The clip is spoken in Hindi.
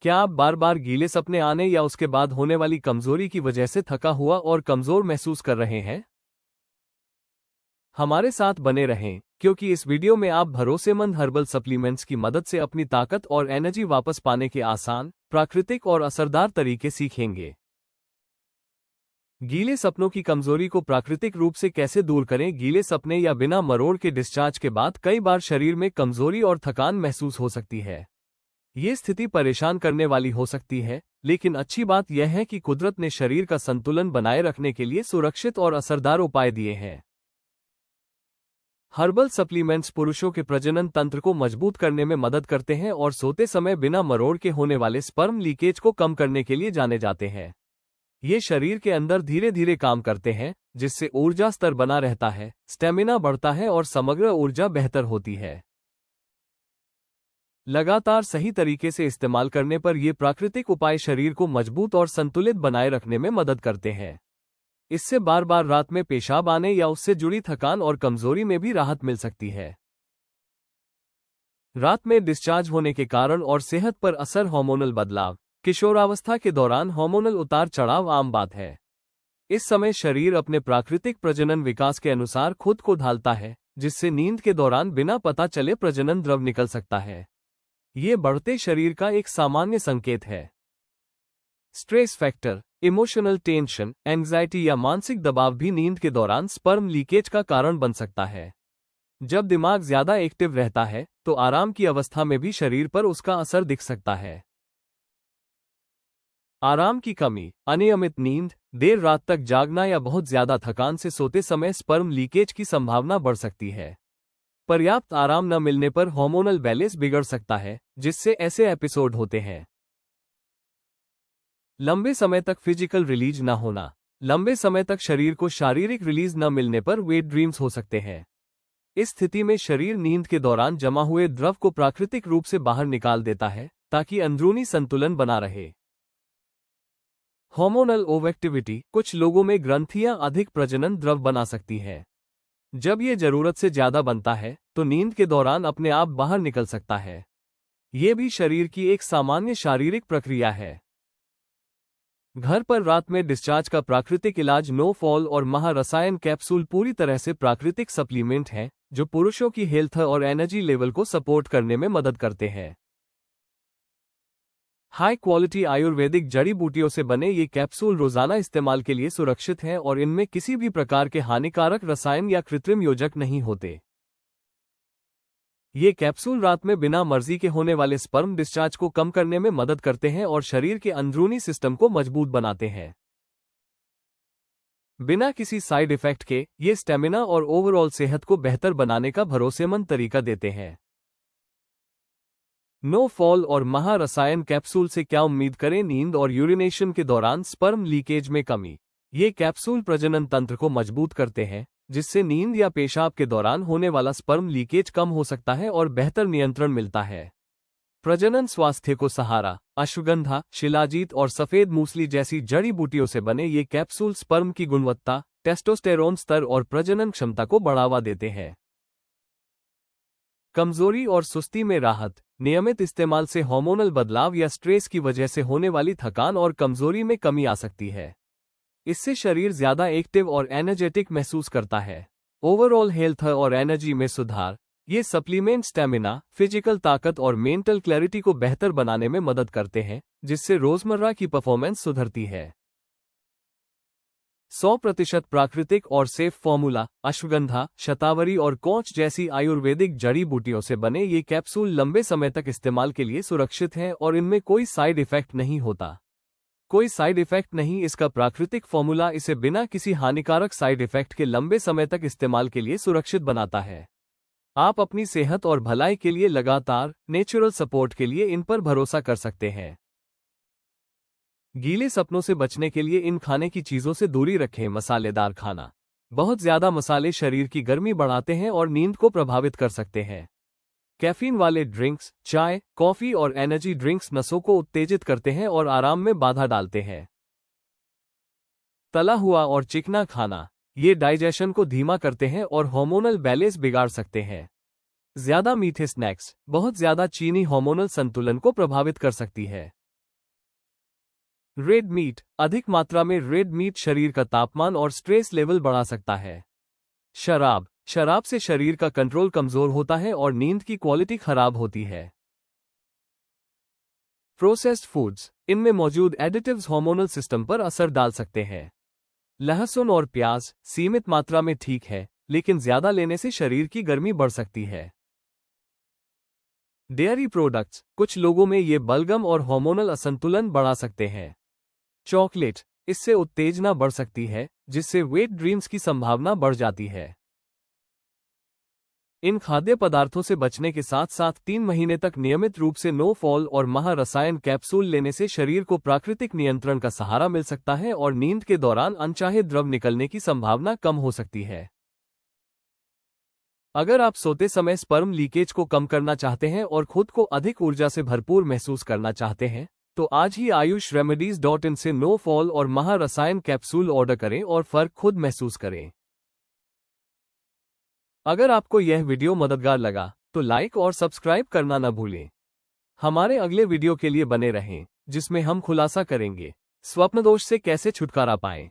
क्या आप बार बार गीले सपने आने या उसके बाद होने वाली कमजोरी की वजह से थका हुआ और कमजोर महसूस कर रहे हैं? हमारे साथ बने रहें, क्योंकि इस वीडियो में आप भरोसेमंद हर्बल सप्लीमेंट्स की मदद से अपनी ताकत और एनर्जी वापस पाने के आसान, प्राकृतिक और असरदार तरीके सीखेंगे। गीले सपनों की कमजोरी को प्राकृतिक रूप से कैसे दूर करें? गीले सपने या बिना मरोड़ के डिस्चार्ज के बाद कई बार शरीर में कमजोरी और थकान महसूस हो सकती है। ये स्थिति परेशान करने वाली हो सकती है, लेकिन अच्छी बात यह है कि कुदरत ने शरीर का संतुलन बनाए रखने के लिए सुरक्षित और असरदार उपाय दिए हैं। हर्बल सप्लीमेंट्स पुरुषों के प्रजनन तंत्र को मजबूत करने में मदद करते हैं और सोते समय बिना मरोड़ के होने वाले स्पर्म लीकेज को कम करने के लिए जाने जाते हैं। ये शरीर के अंदर धीरे धीरे काम करते हैं, जिससे ऊर्जा स्तर बना रहता है, स्टेमिना बढ़ता है और समग्र ऊर्जा बेहतर होती है। लगातार सही तरीके से इस्तेमाल करने पर ये प्राकृतिक उपाय शरीर को मजबूत और संतुलित बनाए रखने में मदद करते हैं। इससे बार बार रात में पेशाब आने या उससे जुड़ी थकान और कमजोरी में भी राहत मिल सकती है। रात में डिस्चार्ज होने के कारण और सेहत पर असर। हार्मोनल बदलाव। किशोरावस्था के दौरान हार्मोनल उतार चढ़ाव आम बात है। इस समय शरीर अपने प्राकृतिक प्रजनन विकास के अनुसार खुद को ढालता है, जिससे नींद के दौरान बिना पता चले प्रजनन द्रव निकल सकता है। ये बढ़ते शरीर का एक सामान्य संकेत है। Stress factor. Emotional tension, anxiety या मानसिक दबाव भी नींद के दौरान स्पर्म लीकेज का कारण बन सकता है। जब दिमाग ज्यादा एक्टिव रहता है, तो आराम की अवस्था में भी शरीर पर उसका असर दिख सकता है। आराम की कमी, अनियमित नींद, देर रात तक जागना या बहुत ज्यादा थकान से सोते समय स्पर्म लीकेज की संभावना बढ़ सकती है। पर्याप्त आराम न मिलने पर हार्मोनल बैलेंस बिगड़ सकता है, जिससे ऐसे एपिसोड होते हैं। लंबे समय तक फिजिकल रिलीज न होना। लंबे समय तक शरीर को शारीरिक रिलीज न मिलने पर वेट ड्रीम्स हो सकते हैं। इस स्थिति में शरीर नींद के दौरान जमा हुए द्रव को प्राकृतिक रूप से बाहर निकाल देता है, ताकि अंदरूनी संतुलन बना रहे। हार्मोनल ओवरएक्टिविटी। कुछ लोगों में ग्रंथियां अधिक प्रजनन द्रव बना सकती हैं। जब ये जरूरत से ज्यादा बनता है, तो नींद के दौरान अपने आप बाहर निकल सकता है। ये भी शरीर की एक सामान्य शारीरिक प्रक्रिया है। घर पर रात में डिस्चार्ज का प्राकृतिक इलाज नो फॉल और महारसायन कैप्सूल पूरी तरह से प्राकृतिक सप्लीमेंट हैं, जो पुरुषों की हेल्थ और एनर्जी लेवल को सपोर्ट करने में मदद करते हैं। हाई क्वालिटी आयुर्वेदिक जड़ी बूटियों से बने ये कैप्सूल रोजाना इस्तेमाल के लिए सुरक्षित हैं और इनमें किसी भी प्रकार के हानिकारक रसायन या कृत्रिम योजक नहीं होते। ये कैप्सूल रात में बिना मर्जी के होने वाले स्पर्म डिस्चार्ज को कम करने में मदद करते हैं और शरीर के अंदरूनी सिस्टम को मजबूत बनाते हैं। बिना किसी साइड इफेक्ट के, ये स्टेमिना और ओवरऑल सेहत को बेहतर बनाने का भरोसेमंद तरीका देते हैं। नो फॉल और महारसायन कैप्सूल से क्या उम्मीद करें? नींद और यूरिनेशन के दौरान स्पर्म लीकेज में कमी। ये कैप्सूल प्रजनन तंत्र को मजबूत करते हैं, जिससे नींद या पेशाब के दौरान होने वाला स्पर्म लीकेज कम हो सकता है और बेहतर नियंत्रण मिलता है। प्रजनन स्वास्थ्य को सहारा। अश्वगंधा, शिलाजीत और सफेद मूसली जैसी जड़ी बूटियों से बने ये कैप्सूल स्पर्म की गुणवत्ता, टेस्टोस्टेरोन स्तर और प्रजनन क्षमता को बढ़ावा देते हैं। कमजोरी और सुस्ती में राहत। नियमित इस्तेमाल से हार्मोनल बदलाव या स्ट्रेस की वजह से होने वाली थकान और कमजोरी में कमी आ सकती है। इससे शरीर ज्यादा एक्टिव और एनर्जेटिक महसूस करता है। ओवरऑल हेल्थ और एनर्जी में सुधार। ये सप्लीमेंट स्टेमिना, फिजिकल ताकत और मेंटल क्लैरिटी को बेहतर बनाने में मदद करते हैं, जिससे रोजमर्रा की परफॉर्मेंस सुधरती है। 100% प्राकृतिक और सेफ फॉर्मूला। अश्वगंधा, शतावरी और कौच जैसी आयुर्वेदिक जड़ी बूटियों से बने ये कैप्सूल लंबे समय तक इस्तेमाल के लिए सुरक्षित हैं और इनमें कोई साइड इफेक्ट नहीं होता। कोई साइड इफेक्ट नहीं। इसका प्राकृतिक फॉर्मूला इसे बिना किसी हानिकारक साइड इफेक्ट के लंबे समय तक इस्तेमाल के लिए सुरक्षित बनाता है। आप अपनी सेहत और भलाई के लिए लगातार नेचुरल सपोर्ट के लिए इन पर भरोसा कर सकते हैं। गीले सपनों से बचने के लिए इन खाने की चीजों से दूरी रखें। मसालेदार खाना। बहुत ज्यादा मसाले शरीर की गर्मी बढ़ाते हैं और नींद को प्रभावित कर सकते हैं। कैफीन वाले ड्रिंक्स, चाय, कॉफी और एनर्जी ड्रिंक्स नसों को उत्तेजित करते हैं और आराम में बाधा डालते हैं। तला हुआ और चिकना खाना। ये डाइजेशन को धीमा करते हैं और हार्मोनल बैलेंस बिगाड़ सकते हैं। ज्यादा मीठे स्नैक्स, बहुत ज्यादा चीनी हार्मोनल संतुलन को प्रभावित कर सकती है। Red meat. अधिक मात्रा में रेड मीट शरीर का तापमान और स्ट्रेस लेवल बढ़ा सकता है। शराब। शराब से शरीर का कंट्रोल कमजोर होता है और नींद की क्वालिटी खराब होती है। Processed foods. इनमें मौजूद एडिटिव्स हार्मोनल सिस्टम पर असर डाल सकते हैं। लहसुन और प्याज सीमित मात्रा में ठीक है, लेकिन ज्यादा लेने से शरीर की गर्मी बढ़ सकती है। Dairy products. कुछ लोगों में ये बलगम और हार्मोनल असंतुलन बढ़ा सकते हैं। चॉकलेट। इससे उत्तेजना बढ़ सकती है, जिससे वेट ड्रीम्स की संभावना बढ़ जाती है। इन खाद्य पदार्थों से बचने के साथ साथ 3 महीने तक नियमित रूप से नो फॉल और महा रसायन कैप्सूल लेने से शरीर को प्राकृतिक नियंत्रण का सहारा मिल सकता है और नींद के दौरान अनचाहे द्रव निकलने की संभावना कम हो सकती है। अगर आप सोते समय स्पर्म लीकेज को कम करना चाहते हैं और खुद को अधिक ऊर्जा से भरपूर महसूस करना चाहते हैं, तो आज ही ayushremedies.in से नो फॉल और महा रसायन कैप्सूल ऑर्डर करें और फर्क खुद महसूस करें। अगर आपको यह वीडियो मददगार लगा तो लाइक और सब्सक्राइब करना न भूलें। हमारे अगले वीडियो के लिए बने रहें, जिसमें हम खुलासा करेंगे स्वप्न दोष से कैसे छुटकारा पाएं।